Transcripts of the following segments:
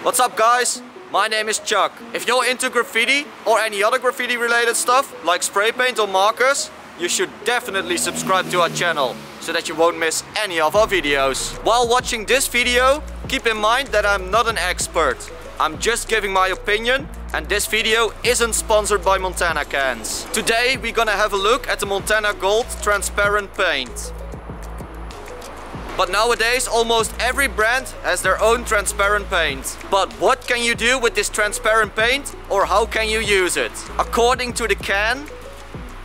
What's up guys? My name is Chuck. If you're into graffiti or any other graffiti related stuff like spray paint or markers, you should definitely subscribe to our channel so that you won't miss any of our videos. While watching this video, keep in mind that I'm not an expert. I'm just giving my opinion, and this video isn't sponsored by Montana Cans. Today we're gonna have a look at the Montana Gold transparent paint. But nowadays almost every brand has their own transparent paint. But what can you do with this transparent paint, or how can you use it? According to the can,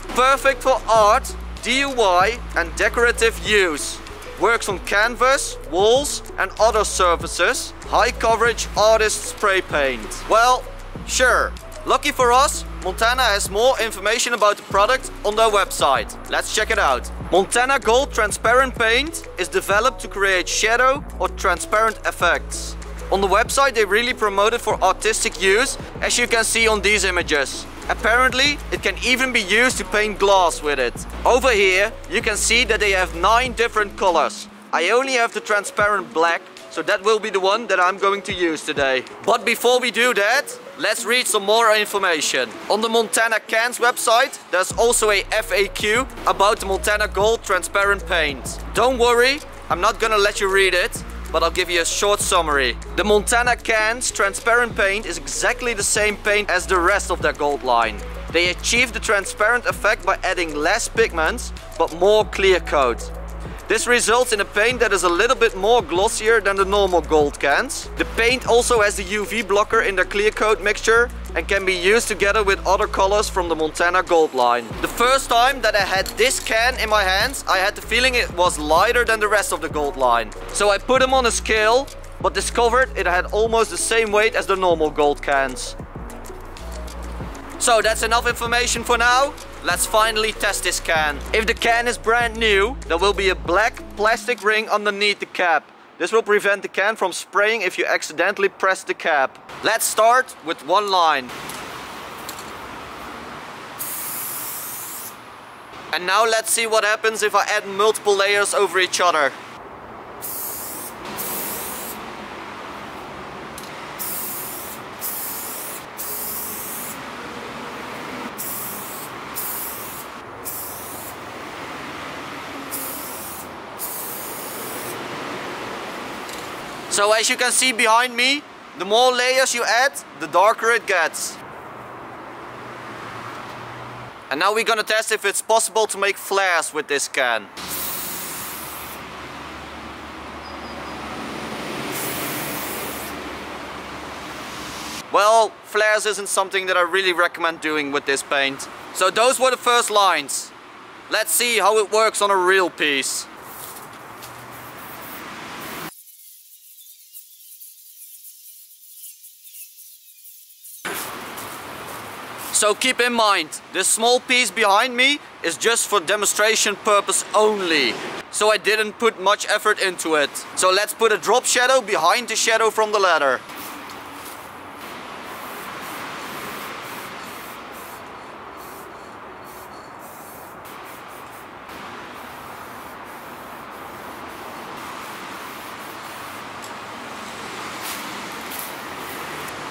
perfect for art, DIY and decorative use. Works on canvas, walls and other surfaces. High coverage artist spray paint. Well, sure. Lucky for us, Montana has more information about the product on their website. Let's check it out. Montana Gold transparent paint is developed to create shadow or transparent effects. On the website they really promote it for artistic use, as you can see on these images. Apparently it can even be used to paint glass with it. Over here you can see that they have 9 different colors. I only have the transparent black, so that will be the one that I'm going to use today. But before we do that, let's read some more information. On the Montana Cans website, there's also a FAQ about the Montana Gold transparent paint. Don't worry, I'm not gonna let you read it, but I'll give you a short summary. The Montana Cans transparent paint is exactly the same paint as the rest of their gold line. They achieve the transparent effect by adding less pigments, but more clear coat. This results in a paint that is a little bit more glossier than the normal gold cans. The paint also has the UV blocker in their clear coat mixture and can be used together with other colors from the Montana Gold line. The first time that I had this can in my hands, I had the feeling it was lighter than the rest of the gold line. So I put them on a scale, but discovered it had almost the same weight as the normal gold cans. So that's enough information for now. Let's finally test this can. If the can is brand new, there will be a black plastic ring underneath the cap. This will prevent the can from spraying if you accidentally press the cap. Let's start with one line. And now let's see what happens if I add multiple layers over each other. So as you can see behind me, the more layers you add, the darker it gets. And now we're gonna test if it's possible to make flares with this can. Well, flares isn't something that I really recommend doing with this paint. So those were the first lines. Let's see how it works on a real piece. So keep in mind, this small piece behind me is just for demonstration purpose only. So I didn't put much effort into it. So let's put a drop shadow behind the shadow from the ladder.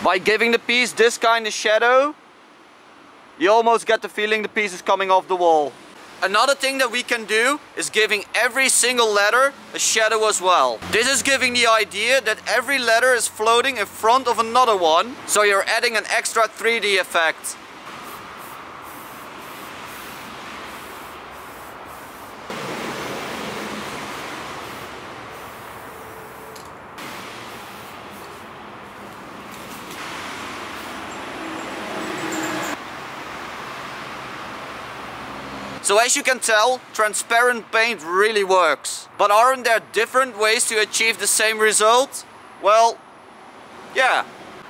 By giving the piece this kind of shadow, you almost get the feeling the piece is coming off the wall. Another thing that we can do is giving every single letter a shadow as well. This is giving the idea that every letter is floating in front of another one, so you're adding an extra 3D effect. So as you can tell, transparent paint really works. But aren't there different ways to achieve the same result? Well, yeah.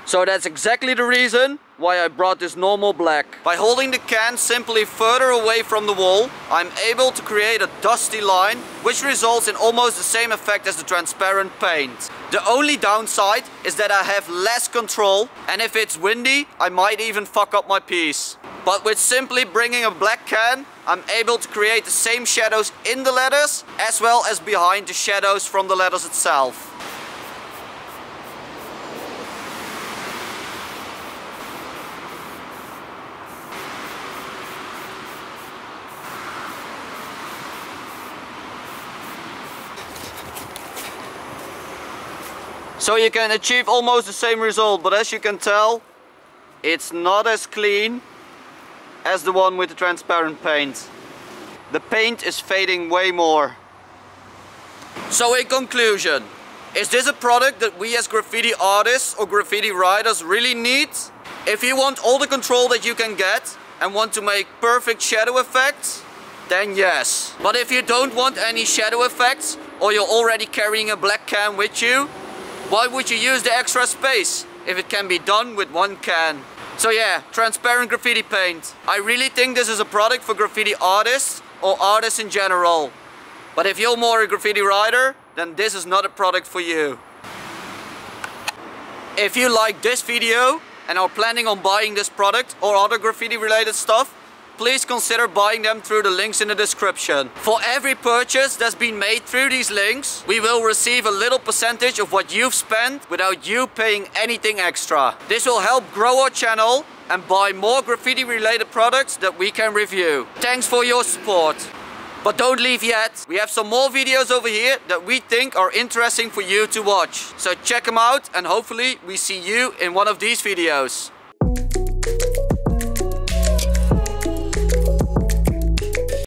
So that's exactly the reason why I brought this normal black. By holding the can simply further away from the wall, I'm able to create a dusty line, which results in almost the same effect as the transparent paint. The only downside is that I have less control, and if it's windy, I might even fuck up my piece. But with simply bringing a black can, I'm able to create the same shadows in the letters as well as behind the shadows from the letters itself. So you can achieve almost the same result, but as you can tell, it's not as clean as the one with the transparent paint. The paint is fading way more. So in conclusion, is this a product that we as graffiti artists or graffiti writers really need? If you want all the control that you can get and want to make perfect shadow effects, then yes. But if you don't want any shadow effects, or you're already carrying a black can with you, why would you use the extra space if it can be done with one can? So yeah, transparent graffiti paint. I really think this is a product for graffiti artists or artists in general. But if you're more a graffiti writer, then this is not a product for you. If you like this video and are planning on buying this product or other graffiti related stuff, please consider buying them through the links in the description. For every purchase that's been made through these links, we will receive a little percentage of what you've spent without you paying anything extra. This will help grow our channel and buy more graffiti related products that we can review. Thanks for your support. But don't leave yet. We have some more videos over here that we think are interesting for you to watch. So check them out and hopefully we see you in one of these videos.